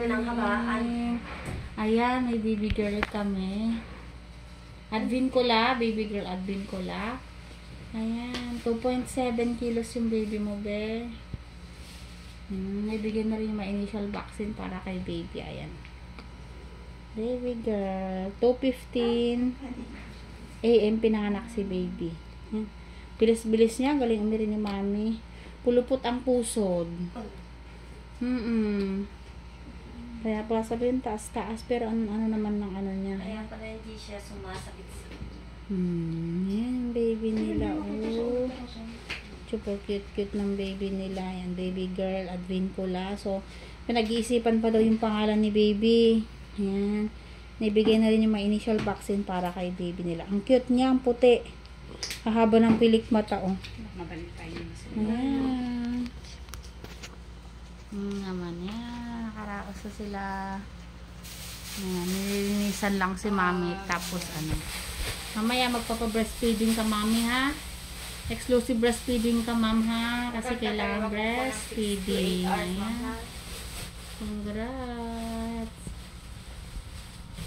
ng habaan. Ayan, may baby girl kami. Advincula, baby girl Advincula. Ayan, 2.7 kilos yung baby mo, be. Naibigyan na rin yung initial vaccine para kay baby. Ayan. Baby girl. 2:15 AM pinanganak si baby. Bilis-bilis niya. Galing umirin ni mami. Pulupot ang pusod. Kaya pala sabihin taas-taas. Pero ano naman ng ano niya. Kaya pala hindi siya sumasakit sa yan, baby nila. Oh. Super cute ng baby nila. Yan, baby girl, Advincula. So, pinag-iisipan pa daw yung pangalan ni baby. Yan. Naibigay na rin yung mga initial vaccine para kay baby nila. Ang cute niya, ang puti. Kahaba ng pilik mata, oh. mabalik tayo na sila. Ayan. Naman yan. Nakaraos na sila. Ayan, nilinisan lang si mami. Tapos ano. Mamaya magpapa-breastfeeding ka, mami, ha? Exclusive breastfeeding ka, ma'am, ha? Kasi kailangan breastfeeding. Ayan. Congrats.